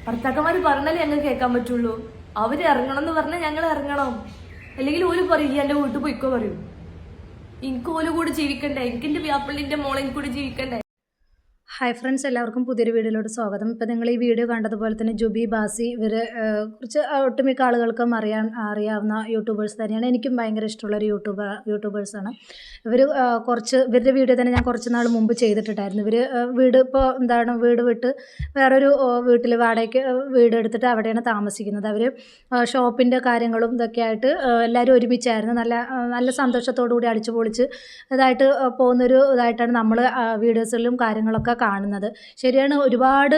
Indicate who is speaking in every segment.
Speaker 1: ഭർത്താക്കന്മാര് പറഞ്ഞാലേ ഞങ്ങൾ കേൾക്കാൻ പറ്റുള്ളൂ. അവര് ഇറങ്ങണം എന്ന് പറഞ്ഞാൽ ഞങ്ങൾ ഇറങ്ങണം. അല്ലെങ്കിൽ ഓല് പറയും ഈ എന്റെ വീട്ടിൽ പോയിക്കോ പറയും. എനിക്ക് ഓല് കൂടെ ജീവിക്കണ്ടേ? എനിക്ക് എന്റെ വ്യാപ്പള്ളിന്റെ മോളെ കൂടെ ജീവിക്കണ്ടേ?
Speaker 2: ഹായ് ഫ്രണ്ട്സ്, എല്ലാവർക്കും പുതിയൊരു വീഡിയോയിലോട്ട് സ്വാഗതം. ഇപ്പോൾ നിങ്ങൾ ഈ വീഡിയോ കണ്ടതുപോലെ തന്നെ ജുബി, ബാസി ഇവർ കുറച്ച് ഒട്ടുമിക്ക ആളുകൾക്കും അറിയാവുന്ന യൂട്യൂബേഴ്സ് തന്നെയാണ്. എനിക്കും ഭയങ്കര ഇഷ്ടമുള്ളൊരു യൂട്യൂബേഴ്സാണ് ഇവർ. ഇവരുടെ വീഡിയോ തന്നെ ഞാൻ കുറച്ച് നാൾ മുമ്പ് ചെയ്തിട്ടുണ്ടായിരുന്നു. ഇവർ വീട് വിട്ട് വേറൊരു വീട്ടിൽ വാടകയ്ക്ക് വീട് എടുത്തിട്ട് അവിടെയാണ് താമസിക്കുന്നത്. അവർ ഷോപ്പിൻ്റെ കാര്യങ്ങളും ഇതൊക്കെ ആയിട്ട് എല്ലാവരും ഒരുമിച്ചായിരുന്നു. നല്ല സന്തോഷത്തോടു കൂടി അടിച്ചു പൊളിച്ച് ഇതായിട്ട് പോകുന്നൊരു ഇതായിട്ടാണ് നമ്മൾ വീഡിയോസിലും കാര്യങ്ങളൊക്കെ കാണുന്നത്. ശരിയാണ്, ഒരുപാട്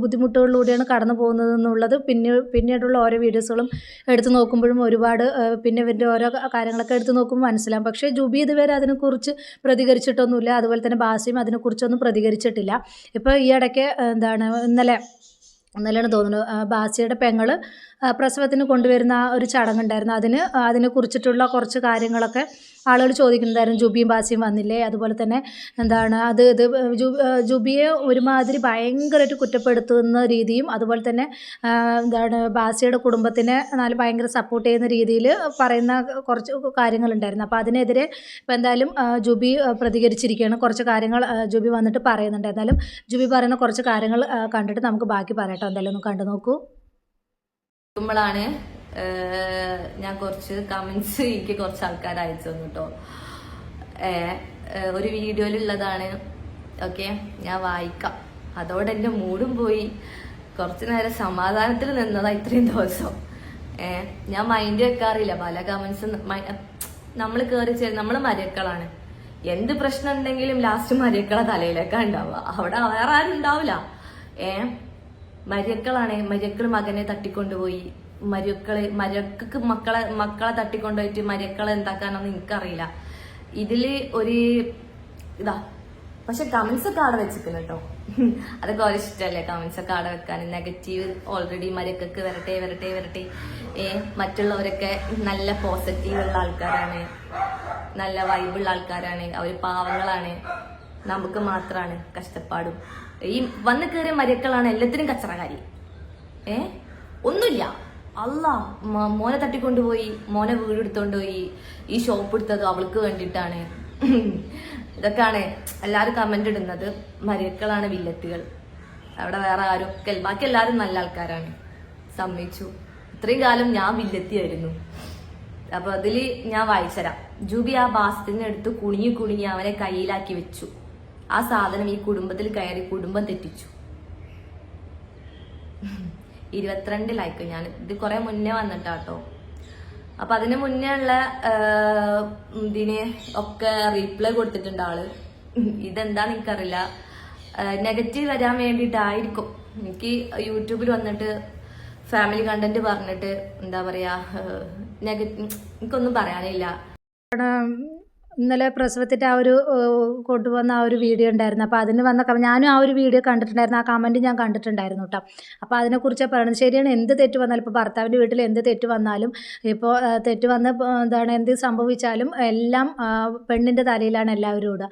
Speaker 2: ബുദ്ധിമുട്ടുകളിലൂടെയാണ് കടന്നു പോകുന്നത് എന്നുള്ളത് പിന്നീടുള്ള ഓരോ വീഡിയോസുകളും എടുത്തു നോക്കുമ്പോഴും ഒരുപാട് പിന്നെ ഇവരുടെ ഓരോ കാര്യങ്ങളൊക്കെ എടുത്തു നോക്കുമ്പോൾ മനസ്സിലാവും. പക്ഷേ ജുബി ഇതുവരെ അതിനെക്കുറിച്ച് പ്രതികരിച്ചിട്ടൊന്നുമില്ല. അതുപോലെ തന്നെ ബാസിയും അതിനെക്കുറിച്ചൊന്നും പ്രതികരിച്ചിട്ടില്ല. ഇപ്പോൾ ഈ ഇടയ്ക്ക് ഇന്നലെയാണ് തോന്നുന്നു, ബാസിയുടെ പെങ്ങൾ പ്രസവത്തിന് കൊണ്ടുവരുന്ന ആ ഒരു ചടങ്ങുണ്ടായിരുന്നു. അതിനെക്കുറിച്ചിട്ടുള്ള കുറച്ച് കാര്യങ്ങളൊക്കെ ആളുകൾ ചോദിക്കുന്നുണ്ടായിരുന്നു. ജുബിയും ബാസിയും വന്നില്ലേ? അതുപോലെ തന്നെ ജുബിയെ ഒരുമാതിരി ഭയങ്കരമായിട്ട് കുറ്റപ്പെടുത്തുന്ന രീതിയും അതുപോലെ തന്നെ ബാസിയുടെ കുടുംബത്തിനെ ഭയങ്കര സപ്പോർട്ട് ചെയ്യുന്ന രീതിയിൽ പറയുന്ന കുറച്ച് കാര്യങ്ങളുണ്ടായിരുന്നു. അപ്പോൾ അതിനെതിരെ ഇപ്പോൾ എന്തായാലും ജുബി പ്രതികരിച്ചിരിക്കുകയാണ്. കുറച്ച് കാര്യങ്ങൾ ജുബി വന്നിട്ട് പറയുന്നുണ്ട്. എന്തായാലും ജുബി പറയുന്ന കുറച്ച് കാര്യങ്ങൾ കണ്ടിട്ട് നമുക്ക് ബാക്കി പറയട്ടോ. എന്തായാലും ഒന്ന് കണ്ടു നോക്കൂ.
Speaker 1: ാണ് ഞാൻ കുറച്ച് കമന്റ്സ് എനിക്ക് കുറച്ച് ആൾക്കാർ അയച്ചു തന്നു കേട്ടോ. ഒരു വീഡിയോയിലുള്ളതാണ്. ഓക്കെ, ഞാൻ വായിക്കാം. അതോടെ എൻ്റെ മൂടും പോയി. കുറച്ചു നേരം സമാധാനത്തിൽ നിന്നതാ ഇത്രയും ദിവസം. ഞാൻ മൈൻഡ് വെക്കാറില്ല പല കമന്റ്സ്. നമ്മൾ കയറി ചേരും. നമ്മൾ മരക്കളാണ്. എന്ത് പ്രശ്നം ഉണ്ടെങ്കിലും ലാസ്റ്റ് മരക്കളെ തലയിലേക്കാ ഉണ്ടാവുക. അവിടെ വേറെ ആരും ഉണ്ടാവില്ല. മര്യക്കളാണ്. മര്യക്കൾ മകനെ തട്ടിക്കൊണ്ടുപോയി. മരക്കക്ക് മക്കളെ തട്ടിക്കൊണ്ടുപോയിട്ട് മര്യക്കളെ എന്താക്കാനൊന്നും എനിക്കറിയില്ല. ഇതില് ഒരു ഇതാ. പക്ഷെ കമന്റ്സ് ഒക്കെ ആടെ വെച്ചിരിക്കുന്നു കേട്ടോ. അതൊക്കെ ഓരോ ഇഷ്ടമല്ലേ കമന്റ്സ് ഒക്കെ ആടെ വെക്കാൻ. നെഗറ്റീവ് ഓൾറെഡി മരക്കക്ക് വരട്ടെ. മറ്റുള്ളവരൊക്കെ നല്ല പോസിറ്റീവ് ഉള്ള ആൾക്കാരാണ്, നല്ല വൈബുള്ള ആൾക്കാരാണ്. അവര് പാവങ്ങളാണ്. നമുക്ക് മാത്രമാണ് കഷ്ടപ്പാടും. ഈ വന്ന് കയറിയ മരക്കളാണ് എല്ലാത്തിനും കച്ചറകാരി. ഒന്നുമില്ല. അല്ലാ, മോനെ തട്ടിക്കൊണ്ടുപോയി, മോനെ വീട് എടുത്തോണ്ടുപോയി. ഈ ഷോപ്പ് എടുത്തത് അവൾക്ക് വേണ്ടിയിട്ടാണ്. ഇതൊക്കെയാണ് എല്ലാവരും കമന്റ് ഇടുന്നത്. മരക്കളാണ് വില്ലത്തികൾ. അവിടെ വേറെ ആരും, ബാക്കി എല്ലാവരും നല്ല ആൾക്കാരാണ്. സമ്മതിച്ചു. ഇത്രയും കാലം ഞാൻ വില്ലത്തിയായിരുന്നു. അപ്പൊ അതില് ഞാൻ വായിച്ചരാം. ജൂബി ആ ബാസ്റ്റിനെടുത്ത് കുണിഞ്ഞു അവനെ കയ്യിലാക്കി വെച്ചു. ആ സാധനം ഈ കുടുംബത്തിൽ കയറി കുടുംബം തെറ്റിച്ചു. 22 ലൈക്ക്. ഞാൻ ഇത് കുറെ മുന്നേ വന്നിട്ടാട്ടോ. അപ്പൊ അതിന് മുന്നേ ഉള്ള ഇതിന് ഒക്കെ റീപ്ലൈ കൊടുത്തിട്ടുണ്ട് ആള്. ഇതെന്താന്ന് എനിക്കറിയില്ല. നെഗറ്റീവ് വരാൻ വേണ്ടിയിട്ടായിരിക്കും. എനിക്ക് യൂട്യൂബിൽ വന്നിട്ട് ഫാമിലി കണ്ടന്റ് പറഞ്ഞിട്ട് എന്താ പറയാ, എനിക്കൊന്നും പറയാനില്ല.
Speaker 2: ഇന്നലെ പ്രസവത്തിൻ്റെ ആ ഒരു കൊണ്ടുവന്ന ആ ഒരു വീഡിയോ ഉണ്ടായിരുന്നു. അപ്പോൾ അതിന് ഞാനും ആ ഒരു വീഡിയോ കണ്ടിട്ടുണ്ടായിരുന്നു. ആ കമൻറ്റ് ഞാൻ കണ്ടിട്ടുണ്ടായിരുന്നു കേട്ടോ. അപ്പോൾ അതിനെക്കുറിച്ച് പറയുന്നത് ശരിയാണ്. എന്ത് തെറ്റ് വന്നാലും, ഇപ്പോൾ ഭർത്താവിൻ്റെ വീട്ടിൽ എന്ത് തെറ്റ് വന്നാലും, ഇപ്പോൾ തെറ്റ് വന്ന് എന്ത് സംഭവിച്ചാലും എല്ലാം പെണ്ണിൻ്റെ തലയിലാണ് എല്ലാവരും ഇടുക.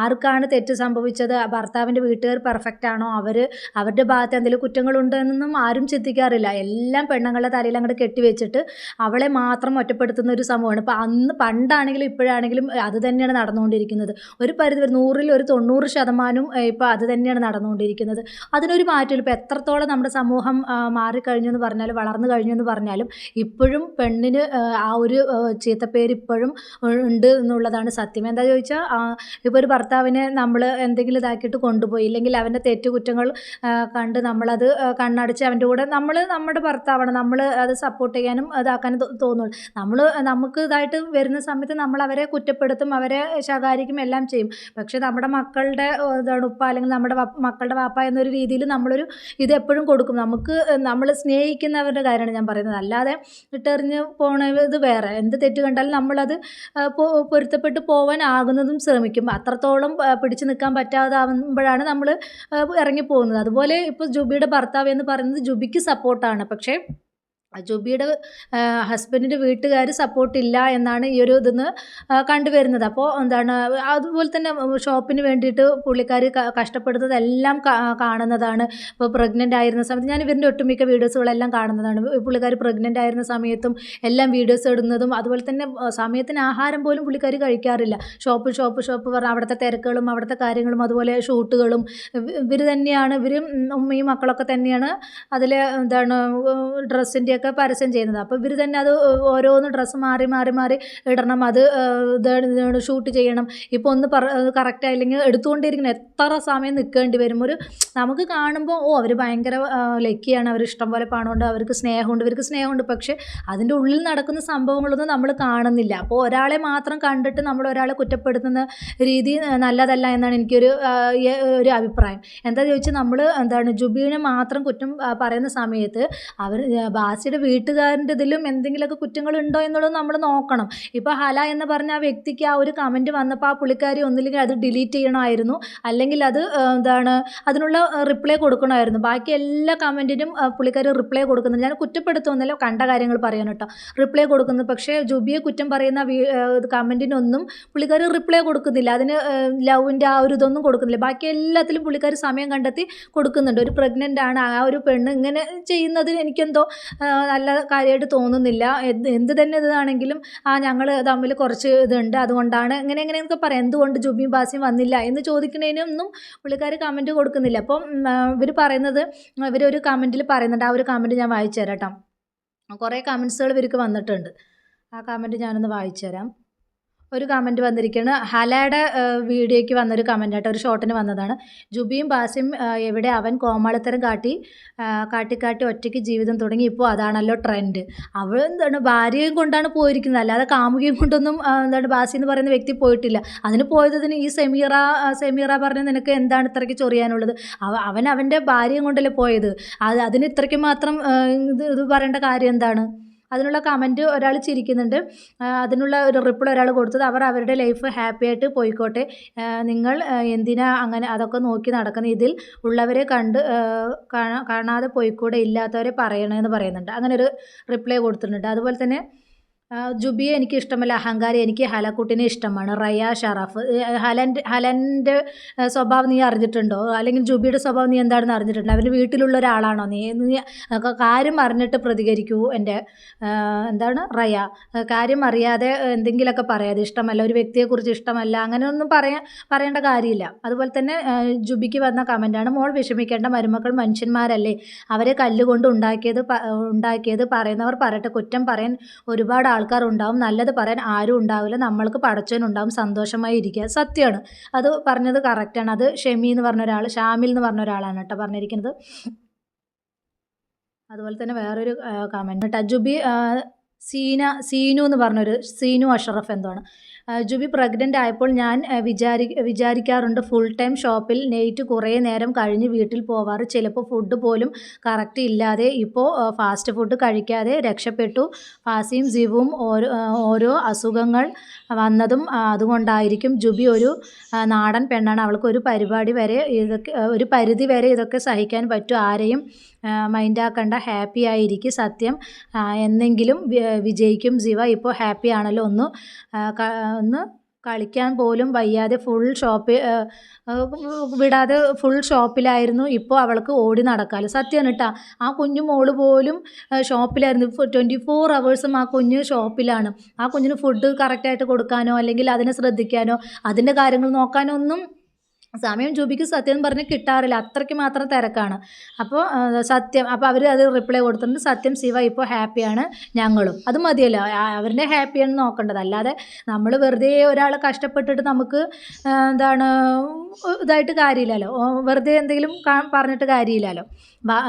Speaker 2: ആർക്കാണ് തെറ്റ് സംഭവിച്ചത്? ഭർത്താവിൻ്റെ വീട്ടുകാർ പെർഫെക്റ്റ് ആണോ? അവരുടെ ഭാഗത്ത് എന്തെങ്കിലും കുറ്റങ്ങളുണ്ടെന്നൊന്നും ആരും ചിന്തിക്കാറില്ല. എല്ലാം പെണ്ണുങ്ങളുടെ തലയിൽ അങ്ങോട്ട് കെട്ടിവെച്ചിട്ട് അവളെ മാത്രം ഒറ്റപ്പെടുത്തുന്ന ഒരു സംഭവമാണ്. ഇപ്പോൾ പണ്ടാണെങ്കിലും ഇപ്പോഴാണെങ്കിലും അത് തന്നെയാണ് നടന്നുകൊണ്ടിരിക്കുന്നത്. ഒരു പരിധി 100-ൽ ഒരു 90% ഇപ്പോൾ അത് തന്നെയാണ് നടന്നുകൊണ്ടിരിക്കുന്നത്. അതിനൊരു മാറ്റമില്ല. ഇപ്പോൾ എത്രത്തോളം നമ്മുടെ സമൂഹം മാറിക്കഴിഞ്ഞു എന്ന് പറഞ്ഞാലും, വളർന്നു കഴിഞ്ഞു എന്ന് പറഞ്ഞാലും, ഇപ്പോഴും പെണ്ണിന് ആ ഒരു ചീത്തപ്പേര് ഇപ്പോഴും ഉണ്ട് എന്നുള്ളതാണ് സത്യം. എന്താ ചോദിച്ചാൽ, ഇപ്പോൾ ഒരു ഭർത്താവിനെ നമ്മൾ എന്തെങ്കിലും ഇതാക്കിയിട്ട് കൊണ്ടുപോയി, ഇല്ലെങ്കിൽ അവൻ്റെ തെറ്റുകുറ്റങ്ങൾ കണ്ട് നമ്മളത് കണ്ണടച്ച് അവൻ്റെ കൂടെ നമ്മുടെ ഭർത്താവാണ്, നമ്മൾ അത് സപ്പോർട്ട് ചെയ്യാനും ഇതാക്കാനും തോന്നുള്ളൂ. നമുക്ക് ഇതായിട്ട് വരുന്ന സമയത്ത് നമ്മൾ അവരെ കുറ്റപ്പെടുത്തും, അവരെ ശകാരിക്കും, എല്ലാം ചെയ്യും. പക്ഷെ നമ്മുടെ മക്കളുടെ ഉപ്പ അല്ലെങ്കിൽ നമ്മുടെ മക്കളുടെ വാപ്പ എന്നൊരു രീതിയിൽ നമ്മളൊരു ഇത് എപ്പോഴും കൊടുക്കും. നമ്മൾ സ്നേഹിക്കുന്നവരുടെ കാര്യമാണ് ഞാൻ പറയുന്നത്. അല്ലാതെ ഇട്ടെറിഞ്ഞ് പോണത് വേറെ. എന്ത് തെറ്റ് കണ്ടാലും നമ്മളത് പൊരുത്തപ്പെട്ട് പോകാനാകുന്നതും ശ്രമിക്കും. അത്രത്തോളം പിടിച്ചു നിൽക്കാൻ പറ്റാതാവുമ്പോഴാണ് നമ്മൾ ഇറങ്ങിപ്പോകുന്നത്. അതുപോലെ ഇപ്പോൾ ജുബിയുടെ ഭർത്താവ് എന്ന് പറയുന്നത് ജുബിക്ക് സപ്പോർട്ടാണ്. പക്ഷേ ജുബിയുടെ ഹസ്ബൻഡിൻ്റെ വീട്ടുകാർ സപ്പോർട്ടില്ല എന്നാണ് ഈ ഒരു ഇതിന്ന് കണ്ടുവരുന്നത്. അപ്പോൾ എന്താണ് അതുപോലെ തന്നെ ഷോപ്പിന് വേണ്ടിയിട്ട് പുള്ളിക്കാരി കഷ്ടപ്പെടുന്നത് എല്ലാം കാണുന്നതാണ്. ഇപ്പോൾ പ്രഗ്നൻ്റ് ആയിരുന്ന സമയത്ത് ഞാൻ ഇവരുടെ ഒട്ടുമിക്ക വീഡിയോസുകളെല്ലാം കാണുന്നതാണ്. പുള്ളിക്കാരി പ്രഗ്നൻ്റ് ആയിരുന്ന സമയത്തും എല്ലാം വീഡിയോസ് ഇടുന്നതും, അതുപോലെ തന്നെ സമയത്തിന് ആഹാരം പോലും പുള്ളിക്കാരി കഴിക്കാറില്ല. ഷോപ്പ് പറഞ്ഞാൽ അവിടുത്തെ തിരക്കുകളും അവിടുത്തെ കാര്യങ്ങളും അതുപോലെ ഷൂട്ടുകളും ഇവർ തന്നെയാണ്, ഇവരും ഉമ്മയും മക്കളൊക്കെ തന്നെയാണ് അതിൽ എന്താണ് ഡ്രസ്സിൻ്റെയൊക്കെ പരസ്യം ചെയ്യുന്നത്. അപ്പോൾ ഇവർ തന്നെ അത് ഓരോന്ന് ഡ്രസ്സ് മാറി ഇടണം, അത് ഷൂട്ട് ചെയ്യണം. ഇപ്പോൾ ഒന്ന് കറക്റ്റ് ആയില്ലെങ്കിൽ എടുത്തുകൊണ്ടിരിക്കണം, എത്ര സമയം നിൽക്കേണ്ടി വരും. നമുക്ക് കാണുമ്പോൾ അവർ ഭയങ്കര ലക്കിയാണ്, അവർ ഇഷ്ടം പോലെ പണമുണ്ട്, ഇവർക്ക് സ്നേഹമുണ്ട്. പക്ഷേ അതിൻ്റെ ഉള്ളിൽ നടക്കുന്ന സംഭവങ്ങളൊന്നും നമ്മൾ കാണുന്നില്ല. അപ്പോൾ ഒരാളെ മാത്രം കണ്ടിട്ട് നമ്മൾ ഒരാളെ കുറ്റപ്പെടുത്തുന്ന രീതി നല്ലതല്ല എന്നാണ് എനിക്കൊരു അഭിപ്രായം. എന്താ ചോദിച്ചാൽ നമ്മൾ എന്താണ് ജുബീനെ മാത്രം കുറ്റം പറയുന്ന സമയത്ത് അവർ ബാസിയുടെ വീട്ടുകാരൻ്റെ ഇതിലും എന്തെങ്കിലുമൊക്കെ കുറ്റങ്ങളുണ്ടോ എന്നുള്ളത് നമ്മൾ നോക്കണം. ഇപ്പോൾ ഹല എന്ന് പറഞ്ഞ ആ വ്യക്തിക്ക് ആ ഒരു കമൻറ്റ് വന്നപ്പോൾ ആ പുള്ളിക്കാരി ഒന്നില്ലെങ്കിൽ അത് ഡിലീറ്റ് ചെയ്യണമായിരുന്നു, അല്ലെങ്കിൽ അത് അതിനുള്ള റിപ്ലൈ കൊടുക്കണമായിരുന്നു. ബാക്കി എല്ലാ കമൻറ്റിനും പുള്ളിക്കാരി റിപ്ലൈ കൊടുക്കുന്നുണ്ട്. ഞാൻ കുറ്റപ്പെടുത്തുന്നില്ല, കണ്ട കാര്യങ്ങൾ പറയാൻ കേട്ടോ, റിപ്ലൈ കൊടുക്കുന്നു. പക്ഷേ ജുബിയെ കുറ്റം പറയുന്ന കമൻറ്റിനൊന്നും പുള്ളിക്കാരി റിപ്ലൈ കൊടുക്കുന്നില്ല, അതിന് ലവിൻ്റെ ആ ഒരു ഇതൊന്നും കൊടുക്കുന്നില്ല. ബാക്കി എല്ലാത്തിലും പുള്ളിക്കാരി സമയം കണ്ടെത്തി കൊടുക്കുന്നുണ്ട്. ഒരു പ്രഗ്നൻ്റ് ആണ് ആ ഒരു പെണ്ണ് ഇങ്ങനെ ചെയ്യുന്നതിന് എനിക്കെന്തോ നല്ല കാര്യമായിട്ട് തോന്നുന്നില്ല. എന്ത് തന്നെ ഇതാണെങ്കിലും ഞങ്ങൾ തമ്മിൽ കുറച്ച് ഇതുണ്ട്, അതുകൊണ്ടാണ് എങ്ങനെയൊക്കെ പറയാം. എന്തുകൊണ്ട് ജുബിയും ബാസിയും വന്നില്ല എന്ന് ചോദിക്കുന്നതിനൊന്നും പുള്ളിക്കാർ കമൻറ്റ് കൊടുക്കുന്നില്ല. അപ്പം ഇവരൊരു കമൻറ്റിൽ പറയുന്നുണ്ട്, ആ ഒരു കമൻറ്റ് ഞാൻ വായിച്ചു തരാം കേട്ടോ. കുറേ കമൻസുകൾ ഇവർക്ക് വന്നിട്ടുണ്ട്, ആ കമൻറ്റ് ഞാനൊന്ന് വായിച്ചു തരാം. ഒരു കമൻറ്റ് വന്നിരിക്കുകയാണ്, ഹലയുടെ വീഡിയോയ്ക്ക് വന്നൊരു കമൻറ്റ് ആയിട്ട്, ഒരു ഷോട്ടിന് വന്നതാണ്. ജുബിയും ബാസിയും എവിടെ, അവൻ കോമാളിത്തരം കാട്ടി ഒറ്റയ്ക്ക് ജീവിതം തുടങ്ങി, ഇപ്പോൾ അതാണല്ലോ ട്രെൻഡ്. അവൾ എന്താണ് ഭാര്യയും കൊണ്ടാണ് പോയിരിക്കുന്നത്, അല്ലാതെ കാമുകിയും കൊണ്ടൊന്നും ബാസി എന്ന് പറയുന്ന വ്യക്തി പോയിട്ടില്ല. അതിന് പോയതിന് ഈ സെമീറ പറഞ്ഞ നിനക്ക് എന്താണ് ഇത്രയ്ക്ക് ചൊറിയാനുള്ളത്? അവൻ അവൻ്റെ ഭാര്യയും കൊണ്ടല്ലേ പോയത്, അതിന് ഇത്രയ്ക്ക് മാത്രം ഇത് പറയേണ്ട കാര്യം എന്താണ്? അതിനുള്ള കമൻറ്റ് ഒരാൾ ചിരിക്കുന്നുണ്ട്. അതിനുള്ള ഒരു റിപ്ലൈ ഒരാൾ കൊടുത്തത്, അവരുടെ ലൈഫ് ഹാപ്പി ആയിട്ട് പോയിക്കോട്ടെ, നിങ്ങൾ എന്തിനാ അങ്ങനെ അതൊക്കെ നോക്കി നടക്കുന്നത്, ഇതിൽ ഉള്ളവരെ കാണാതെ പോയിക്കൂടെ, ഇല്ലാത്തവരെ പറയണമെന്ന് പറയുന്നുണ്ട്. അങ്ങനെ ഒരു റിപ്ലൈ കൊടുത്തിട്ടുണ്ട്. അതുപോലെ തന്നെ ജുബിയെ എനിക്ക് ഇഷ്ടമല്ല, അഹങ്കാരി, എനിക്ക് ഹലക്കുട്ടിനെ ഇഷ്ടമാണ്. റയ ഷറഫ്, ഹലൻ്റെ സ്വഭാവം നീ അറിഞ്ഞിട്ടുണ്ടോ, അല്ലെങ്കിൽ ജുബിയുടെ സ്വഭാവം നീ എന്താണെന്ന് അറിഞ്ഞിട്ടുണ്ടോ? അവർ വീട്ടിലുള്ള ഒരാളാണോ? നീ കാര്യം അറിഞ്ഞിട്ട് പ്രതികരിക്കൂ. എന്താണ് റയ, കാര്യം അറിയാതെ എന്തെങ്കിലുമൊക്കെ പറയാതെ, ഇഷ്ടമല്ല, ഒരു വ്യക്തിയെക്കുറിച്ച് ഇഷ്ടമല്ല, അങ്ങനെയൊന്നും പറയേണ്ട കാര്യമില്ല. അതുപോലെ തന്നെ ജുബിക്ക് വന്ന കമൻറ്റാണ്, മോൾ വിഷമിക്കേണ്ട, മരുമക്കൾ മനുഷ്യന്മാരല്ലേ, അവരെ കല്ലുകൊണ്ട് ഉണ്ടാക്കിയത് പറയുന്നവർ പറയട്ടെ, കുറ്റം പറയാൻ ഒരുപാട് ആൾക്കാരുണ്ടാവും, നല്ലത് പറയാൻ ആരും ഉണ്ടാവില്ല, നമ്മൾക്ക് പടച്ചവനുണ്ടാവും, സന്തോഷമായി ഇരിക്കുക. സത്യമാണ്, അത് പറഞ്ഞത് കറക്റ്റാണ്. അത് ഷാമിൽ എന്ന് പറഞ്ഞ ഒരാളാണ് കേട്ടോ പറഞ്ഞിരിക്കുന്നത്. അതുപോലെ തന്നെ വേറൊരു കമൻറ്റ് കേട്ടോ, ജുബി സീനു എന്ന് പറഞ്ഞൊരു സീനു അഷറഫ് എന്താണ്, ജുബി പ്രഗ്നൻ്റ് ആയപ്പോൾ ഞാൻ വിചാരിക്കാറുണ്ട്, ഫുൾ ടൈം ഷോപ്പിൽ നൈറ്റ് കുറേ നേരം കഴിഞ്ഞ് വീട്ടിൽ പോവാറ്, ചിലപ്പോൾ ഫുഡ് പോലും കറക്റ്റ് ഇല്ലാതെ, ഇപ്പോൾ ഫാസ്റ്റ് ഫുഡ് കഴിക്കാതെ രക്ഷപ്പെട്ടു. ഫാസിയും ജിവും ഓരോ അസുഖങ്ങൾ വന്നതും അതുകൊണ്ടായിരിക്കും. ജുബി ഒരു നാടൻ പെണ്ണാണ്, അവൾക്ക് ഒരു പരിധി വരെ ഇതൊക്കെ സഹിക്കാൻ പറ്റും. ആരെയും മൈൻഡാക്കണ്ട, ഹാപ്പി ആയിരിക്കും. സത്യം എന്നെങ്കിലും വിജയിക്കും. ജിവ ഇപ്പോൾ ഹാപ്പി ആണല്ലോ, ഒന്ന് കളിക്കാൻ പോലും വയ്യാതെ ഫുൾ ഷോപ്പിലായിരുന്നു, ഇപ്പോൾ അവൾക്ക് ഓടി നടക്കാമല്ലോ. സത്യമാണ് കേട്ടോ, ആ കുഞ്ഞു മോള് പോലും ഷോപ്പിലായിരുന്നു. 24 hours ആ കുഞ്ഞ് ഷോപ്പിലാണ്. ആ കുഞ്ഞിന് ഫുഡ് കറക്റ്റായിട്ട് കൊടുക്കാനോ അല്ലെങ്കിൽ അതിനെ ശ്രദ്ധിക്കാനോ അതിൻ്റെ കാര്യങ്ങൾ നോക്കാനോ ഒന്നും സമയം ജുബിക്ക് സത്യം പറഞ്ഞ് കിട്ടാറില്ല, അത്രയ്ക്ക് മാത്രം തിരക്കാണ്. അപ്പോൾ സത്യം, അപ്പോൾ അവർ അത് റിപ്ലൈ കൊടുത്തിട്ടുണ്ട്, സത്യം ശിവ ഇപ്പോൾ ഹാപ്പിയാണ്, ഞങ്ങളും. അത് മതിയല്ലോ, അവരുടെ ഹാപ്പിയാണ് നോക്കേണ്ടത്. അല്ലാതെ നമ്മൾ വെറുതെ ഒരാളെ കഷ്ടപ്പെട്ടിട്ട് നമുക്ക് ഇതായിട്ട് കാര്യമില്ലല്ലോ, വെറുതെ എന്തെങ്കിലും പറഞ്ഞിട്ട് കാര്യമില്ലല്ലോ.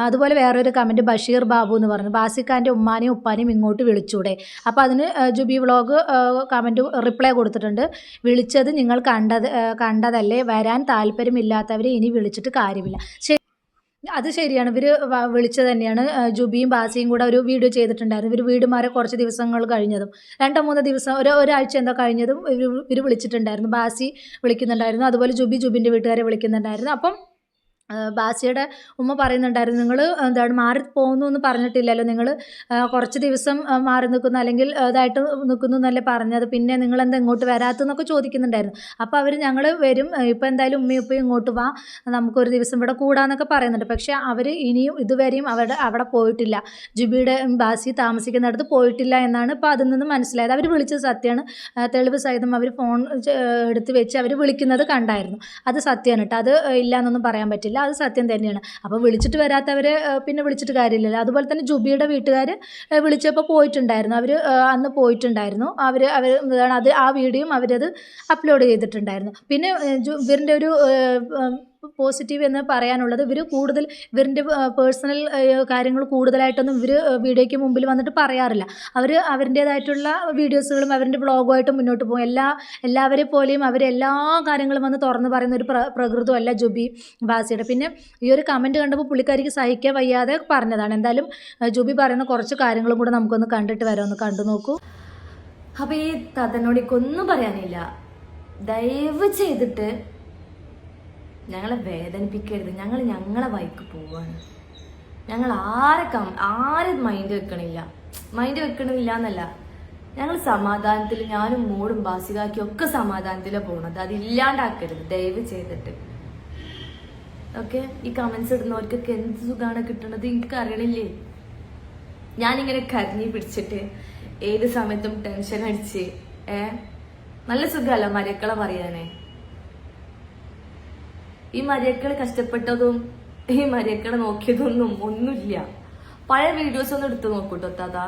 Speaker 2: അതുപോലെ വേറൊരു കമൻറ്റ്, ബഷീർ ബാബു എന്ന് പറഞ്ഞു, ബാസിക്കാൻ്റെ ഉമ്മാനെയും ഉപ്പാനെയും ഇങ്ങോട്ട് വിളിച്ചൂടെ. അപ്പോൾ അതിന് ജുബി വ്ളോഗ് കമൻറ്റ് റിപ്ലൈ കൊടുത്തിട്ടുണ്ട്, വിളിച്ചത് നിങ്ങൾ കണ്ടതല്ലേ, വരാൻ താല്പര്യമില്ലാത്തവരെ ഇനി വിളിച്ചിട്ട് കാര്യമില്ല. അത് ശരിയാണ്, ഇവർ വിളിച്ചത് തന്നെയാണ്. ജുബിയും ബാസിയും കൂടെ ഒരു വീഡിയോ ചെയ്തിട്ടുണ്ടായിരുന്നു. ഇവർ വീട് മാറി കുറച്ച് ദിവസങ്ങൾ കഴിഞ്ഞതും 2-3 ദിവസം ഒരാഴ്ച എന്തോ കഴിഞ്ഞതും ഇവർ വിളിച്ചിട്ടുണ്ടായിരുന്നു. ബാസി വിളിക്കുന്നുണ്ടായിരുന്നു, അതുപോലെ ജുബിൻ്റെ വീട്ടുകാരെ വിളിക്കുന്നുണ്ടായിരുന്നു. അപ്പം ബാസിയുടെ ഉമ്മ പറയുന്നുണ്ടായിരുന്നു, നിങ്ങൾ എന്താണ് മാറി പോകുന്നു എന്ന് പറഞ്ഞിട്ടില്ലല്ലോ, നിങ്ങൾ കുറച്ച് ദിവസം മാറി നിൽക്കുന്നു അല്ലെങ്കിൽ ഇതായിട്ട് നിൽക്കുന്നു എന്നല്ലേ പറഞ്ഞത്, പിന്നെ നിങ്ങളെന്താ ഇങ്ങോട്ട് വരാത്തെന്നൊക്കെ ചോദിക്കുന്നുണ്ടായിരുന്നു. അപ്പോൾ അവർ ഞങ്ങൾ വരും, ഇപ്പോൾ എന്തായാലും ഉമ്മയും ഉപ്പയും ഇങ്ങോട്ട് വാ, നമുക്കൊരു ദിവസം ഇവിടെ കൂടാന്നൊക്കെ പറയുന്നുണ്ട്. പക്ഷേ അവർ ഇനിയും ഇതുവരെയും അവിടെ പോയിട്ടില്ല, ജുബിയുടെ ബാസി താമസിക്കുന്നിടത്ത് പോയിട്ടില്ല എന്നാണ് ഇപ്പോൾ അതിൽ നിന്ന് മനസ്സിലായത്. അവർ വിളിച്ചത് സത്യമാണ്, തെളിവ് സഹിതം അവർ ഫോൺ എടുത്ത് വെച്ച് അവർ വിളിക്കുന്നത് കണ്ടായിരുന്നു. അത് സത്യമാണ് കേട്ടോ, അത് ഇല്ല എന്നൊന്നും പറയാൻ പറ്റില്ല, അത് സത്യം തന്നെയാണ്. അപ്പോൾ വിളിച്ചിട്ട് വരാത്തവരെ പിന്നെ വിളിച്ചിട്ട് കാര്യമില്ലല്ലോ. അതുപോലെ തന്നെ ജുബിയുടെ വീട്ടുകാർ വിളിച്ചപ്പോൾ പോയിട്ടുണ്ടായിരുന്നു, അവർ അന്ന് പോയിട്ടുണ്ടായിരുന്നു. അവർ അത് ആ വീഡിയോയും അവരത് അപ്ലോഡ് ചെയ്തിട്ടുണ്ടായിരുന്നു. പിന്നെ ഇവരുടെ ഒരു പോസിറ്റീവ് എന്ന് പറയാനുള്ളത്, ഇവർ കൂടുതൽ ഇവരുടെ പേഴ്സണൽ കാര്യങ്ങൾ കൂടുതലായിട്ടൊന്നും ഇവർ വീഡിയോയ്ക്ക് മുമ്പിൽ വന്നിട്ട് പറയാറില്ല. അവർ അവരുടേതായിട്ടുള്ള വീഡിയോസുകളും അവരുടെ വ്ളോഗുമായിട്ട് മുന്നോട്ട് പോകും. എല്ലാവരെ പോലെയും അവരെല്ലാ കാര്യങ്ങളും വന്ന് തുറന്ന് പറയുന്ന ഒരു പ്രകൃതമല്ല ജുബി ബാസിയുടെ. പിന്നെ ഈ ഒരു കമൻറ്റ് കണ്ടപ്പോൾ പുള്ളിക്കാരിക്ക് സഹിക്കാൻ വയ്യാതെ പറഞ്ഞതാണ്. എന്തായാലും ജുബി പറയുന്ന കുറച്ച് കാര്യങ്ങളും കൂടെ നമുക്കൊന്ന് കണ്ടിട്ട് വരാം, ഒന്ന് കണ്ടു നോക്കൂ.
Speaker 1: അപ്പോൾ ഈ താത്തനോട് ഒന്നും പറയാനില്ല, ദയവ് ചെയ്തിട്ട് ഞങ്ങളെ വേദനിപ്പിക്കരുത്. ഞങ്ങളെ വഴിക്ക് പോവാണ്. ഞങ്ങൾ ആരെ മൈൻഡ് വെക്കണില്ല എന്നല്ല, ഞങ്ങൾ സമാധാനത്തിൽ, ഞാനും മോളും ബാസികാക്കിയും ഒക്കെ സമാധാനത്തിലാണ് പോകുന്നത്. അതില്ലാണ്ടാക്കരുത് ദയവ് ചെയ്തിട്ട്. ഓക്കെ, ഈ കമന്റ്സ് ഇടുന്നവർക്കൊക്കെ എന്ത് സുഖമാണ് കിട്ടുന്നത് എനിക്ക് അറിയണില്ലേ. ഞാനിങ്ങനെ കരഞ്ഞി പിടിച്ചിട്ട് ഏത് സമയത്തും ടെൻഷൻ അടിച്ച് നല്ല സുഖമല്ല മരക്കളെ പറയാനേ. ഈ മരക്കള് കഷ്ടപ്പെട്ടതും ഈ മരക്കളെ നോക്കിയതൊന്നും ഒന്നുമില്ല. പഴയ വീഡിയോസ് ഒന്ന് എടുത്തു നോക്കൂട്ടോ താതാ,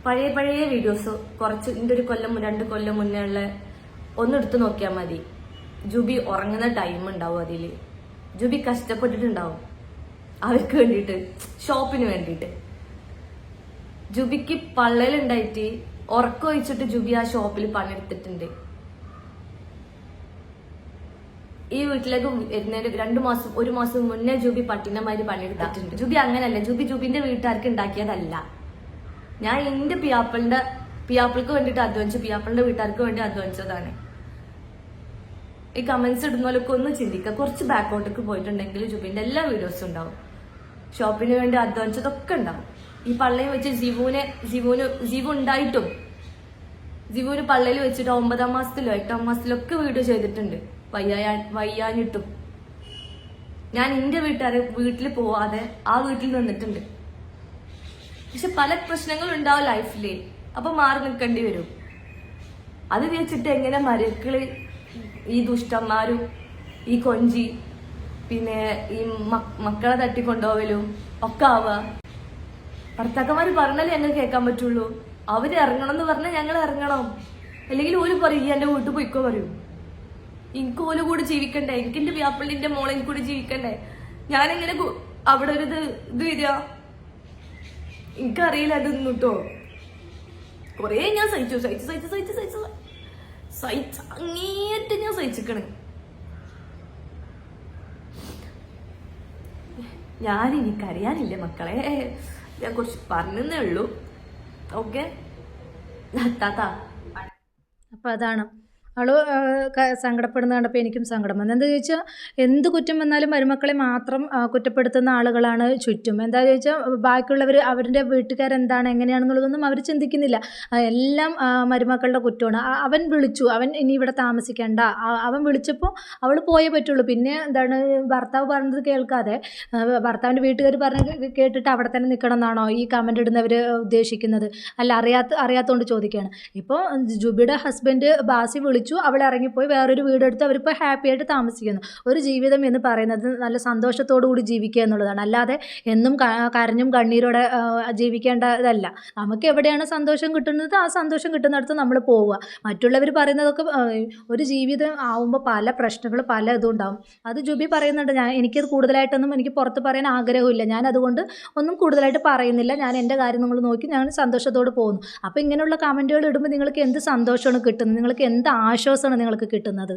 Speaker 1: പഴയ വീഡിയോസ് കുറച്ച് ഇതിന്റെ ഒരു 2 കൊല്ലം മുന്നേ ഉള്ള ഒന്ന് എടുത്തു നോക്കിയാൽ മതി. ജുബി ഉറങ്ങുന്ന ടൈം ഉണ്ടാവും, അതിൽ ജുബി കഷ്ടപ്പെട്ടിട്ടുണ്ടാവും അവർക്ക് വേണ്ടിയിട്ട്, ഷോപ്പിന് വേണ്ടിയിട്ട്. ജുബിക്ക് പള്ളലുണ്ടായിട്ട് ഉറക്കൊഴിച്ചിട്ട് ജുബി ആ ഷോപ്പിൽ പണിയെടുത്തിട്ടുണ്ട്. ഈ വീട്ടിലേക്ക് വരുന്നതിന് 1 മാസം മുന്നേ ജുബി പട്ടിനമാതിരി പണിയെടുത്തിട്ടുണ്ട്. ജുബി അങ്ങനല്ല, ജുബിന്റെ വീട്ടുകാർക്ക് ഉണ്ടാക്കിയതല്ല. ഞാൻ എന്റെ പിയാപ്പിൾക്ക് വേണ്ടിയിട്ട് അധ്വാനിച്ചു, പിയാപ്പിളിന്റെ വീട്ടുകാർക്ക് വേണ്ടി അധ്വാനിച്ചതാണ്. ഈ കമന്റ്സ് ഇടുന്നവരൊക്കെ ഒന്ന് ചിന്തിക്കുക. കുറച്ച് ബാക്കോട്ടേക്ക് പോയിട്ടുണ്ടെങ്കിൽ ജുബിന്റെ എല്ലാ വീഡിയോസും ഉണ്ടാവും. ഷോപ്പിന് വേണ്ടി അധ്വാനിച്ചതൊക്കെ ഉണ്ടാവും. ഈ പള്ളയിൽ വെച്ച് ജീവു ഉണ്ടായിട്ടും ജീവുവിന് പള്ളയിൽ വെച്ചിട്ട് 9ാം മാസത്തിലോ 8ാം മാസത്തിലോ ഒക്കെ വീഡിയോ ചെയ്തിട്ടുണ്ട്, വയ്യാഞ്ഞിട്ടും. ഞാൻ എന്റെ വീട്ടിൽ പോവാതെ ആ വീട്ടിൽ നിന്നിട്ടുണ്ട്. പക്ഷെ പല പ്രശ്നങ്ങളും ഉണ്ടാവും ലൈഫില്, അപ്പൊ മാറി നിൽക്കേണ്ടി വരും. അത് വെച്ചിട്ട് എങ്ങനെ മരക്കള് ഈ ദുഷ്ടന്മാരും ഈ കൊഞ്ചി പിന്നെ ഈ മക്കളെ തട്ടിക്കൊണ്ടുപോവലും ഒക്കെ ആവുക. ഭർത്താക്കന്മാര് പറഞ്ഞാലേ ഞങ്ങൾ കേൾക്കാൻ പറ്റുള്ളൂ. അവര് ഇറങ്ങണം എന്ന് പറഞ്ഞാൽ ഞങ്ങൾ ഇറങ്ങണം, അല്ലെങ്കിൽ ഓല് പറയും എന്റെ വീട്ടിൽ പോയിക്കോ പറയും. എനിക്ക് ഓല് കൂടെ ജീവിക്കണ്ടേ, എനിക്ക് എന്റെ വ്യാപ്പിളിന്റെ മോളെ കൂടി ജീവിക്കണ്ടേ. ഞാനെങ്ങനെ അവിടെ ഒരു ഇത് വരിക, എനിക്കറിയില്ല അതൊന്നും കേട്ടോ. കൊറേ ഞാൻ സഹിച്ചു അങ്ങേറ്റ് ഞാൻ സഹിച്ചിക്കണ്. എനിക്കറിയാനില്ല മക്കളെ, ഞാൻ കുറച്ച് പറഞ്ഞേ ഉള്ളൂ. ഓക്കെ താത്ത.
Speaker 2: അപ്പം അതാണ് അവള് സങ്കടപ്പെടുന്ന കണ്ടപ്പോൾ എനിക്കും സങ്കടം വന്നു. എന്താ ചോദിച്ചാൽ എന്ത് കുറ്റം വന്നാലും മരുമക്കളെ മാത്രം കുറ്റപ്പെടുത്തുന്ന ആളുകളാണ് ചുറ്റും. എന്താ ചോദിച്ചാൽ ബാക്കിയുള്ളവർ അവരുടെ വീട്ടുകാരെന്താണ് എങ്ങനെയാണെന്നുള്ളതൊന്നും അവർ ചിന്തിക്കുന്നില്ല. എല്ലാം മരുമക്കളുടെ കുറ്റമാണ്. അവൻ വിളിച്ചു, അവൻ ഇനി ഇവിടെ താമസിക്കേണ്ട, അവൻ വിളിച്ചപ്പോൾ അവൾ പോയേ പറ്റുള്ളൂ. പിന്നെ എന്താണ് ഭർത്താവ് പറഞ്ഞത് കേൾക്കാതെ ഭർത്താവിൻ്റെ വീട്ടുകാർ പറഞ്ഞ് കേട്ടിട്ട് അവിടെ തന്നെ നിൽക്കണം എന്നാണോ ഈ കമൻ്റ് ഇടുന്നവർ ഉദ്ദേശിക്കുന്നത്? അല്ല, അറിയാത്തതുകൊണ്ട് ചോദിക്കുകയാണ്. ഇപ്പോൾ ജുബിയുടെ ഹസ്ബൻഡ് ബാസി വിളിച്ചു, അവൾ ഇറങ്ങിപ്പോയി വേറൊരു വീടെടുത്ത് അവരിപ്പോൾ ഹാപ്പി ആയിട്ട് താമസിക്കുന്നു. ഒരു ജീവിതം എന്ന് പറയുന്നത് നല്ല സന്തോഷത്തോടു കൂടി ജീവിക്കുക എന്നുള്ളതാണ്, അല്ലാതെ എന്നും കരഞ്ഞും കണ്ണീരോടെ ജീവിക്കേണ്ടതല്ല. നമുക്ക് എവിടെയാണ് സന്തോഷം കിട്ടുന്നത് ആ സന്തോഷം കിട്ടുന്നിടത്ത് നമ്മൾ പോവുക. മറ്റുള്ളവർ പറയുന്നതൊക്കെ ഒരു ജീവിതം ആവുമ്പോൾ പല പ്രശ്നങ്ങൾ പല ഇതും ഉണ്ടാവും. അത് ജുബി പറയുന്നുണ്ട്. എനിക്കത് കൂടുതലായിട്ടൊന്നും എനിക്ക് പുറത്ത് പറയാൻ ആഗ്രഹമില്ല, ഞാൻ അതുകൊണ്ട് ഒന്നും കൂടുതലായിട്ട് പറയുന്നില്ല, ഞാൻ എൻ്റെ കാര്യം നിങ്ങൾ നോക്കി ഞാൻ സന്തോഷത്തോട് പോകുന്നു. അപ്പോൾ ഇങ്ങനെയുള്ള കമൻറ്റുകൾ ഇടുമ്പോൾ നിങ്ങൾക്ക് എന്ത് സന്തോഷമാണ് കിട്ടുന്നത്, നിങ്ങൾക്ക് എന്ത് ആശ്വാസമാണ് നിങ്ങൾക്ക് കിട്ടുന്നത്?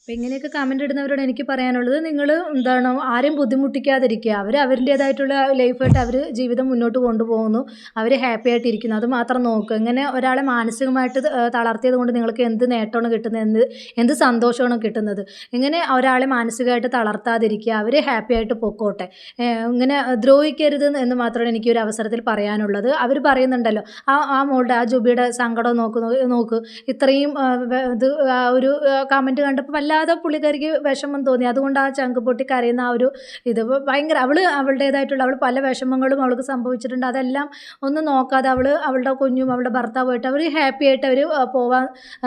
Speaker 2: അപ്പോൾ ഇങ്ങനെയൊക്കെ കമൻ്റ് ഇടുന്നവരോട് എനിക്ക് പറയാനുള്ളത്, നിങ്ങൾ എന്താണ് ആരെയും ബുദ്ധിമുട്ടിക്കാതിരിക്കുക. അവർ അവരുടേതായിട്ടുള്ള ലൈഫായിട്ട് അവർ ജീവിതം മുന്നോട്ട് കൊണ്ടുപോകുന്നു, അവർ ഹാപ്പി ആയിട്ടിരിക്കുന്നു, അത് മാത്രം നോക്കുക. ഇങ്ങനെ ഒരാളെ മാനസികമായിട്ട് തളർത്തിയത് കൊണ്ട് നിങ്ങൾക്ക് എന്ത് നേട്ടമാണ് കിട്ടുന്നത്, എന്ത് സന്തോഷമാണ് കിട്ടുന്നത്? ഇങ്ങനെ ഒരാളെ മാനസികമായിട്ട് തളർത്താതിരിക്കുക, അവർ ഹാപ്പി ആയിട്ട് പൊക്കോട്ടെ. ഇങ്ങനെ ദ്രോഹിക്കരുത് എന്ന് മാത്രമാണ് എനിക്ക് ഒരു അവസരത്തിൽ പറയാനുള്ളത്. അവർ പറയുന്നുണ്ടല്ലോ, ആ മോളുടെ ആ ജുബിയുടെ സങ്കടം നോക്ക് ഇത്രയും ഇത് ഒരു കമൻറ്റ് കണ്ടപ്പോൾ വല്ലാതെ പുള്ളിക്കാരിക്ക് വിഷമം തോന്നി. അതുകൊണ്ട് ആ ചങ്ക് പൊട്ടി കരയുന്ന ആ ഒരു ഇത് ഭയങ്കര, അവളുടേതായിട്ടുള്ള പല വിഷമങ്ങളും അവൾക്ക് സംഭവിച്ചിട്ടുണ്ട്. അതെല്ലാം ഒന്നും നോക്കാതെ അവളുടെ കുഞ്ഞും അവളുടെ ഭർത്താവുമായിട്ട് അവർ ഹാപ്പി ആയിട്ട്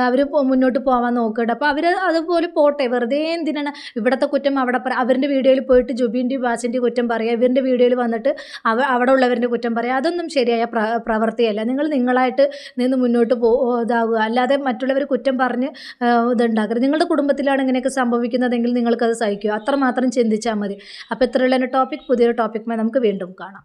Speaker 2: അവർ മുന്നോട്ട് പോകാൻ നോക്കുന്നുണ്ട്. അപ്പോൾ അവർ അതുപോലെ പോട്ടെ. വെറുതെ എന്തിനാണ് ഇവിടുത്തെ കുറ്റം അവിടെ അവരുടെ വീഡിയോയിൽ പോയിട്ട് ജുബിൻ്റെയും ബാസിൻ്റെയും കുറ്റം പറയുക, ഇവരുടെ വീഡിയോയിൽ വന്നിട്ട് അവിടെ ഉള്ളവരുടെ കുറ്റം പറയുക. അതൊന്നും ശരിയായ പ്രവൃത്തിയല്ല. നിങ്ങളായിട്ട് നിന്ന് മുന്നോട്ട് ഇതാവുക, അല്ലാതെ മറ്റുള്ളവർ കുറ്റം പറഞ്ഞ് ഇതുണ്ടാക്കരുത്. നിങ്ങളുടെ കുടുംബത്തിലാണ് ഇങ്ങനെയൊക്കെ സംഭവിക്കുന്നതെങ്കിൽ നിങ്ങൾക്കത് സഹിക്കുക, അത്രമാത്രം ചിന്തിച്ചാൽ മതി. അപ്പോൾ ഇത്രയുള്ള ടോപ്പിക്, പുതിയൊരു ടോപ്പിക്കുമായി നമുക്ക് വീണ്ടും കാണാം.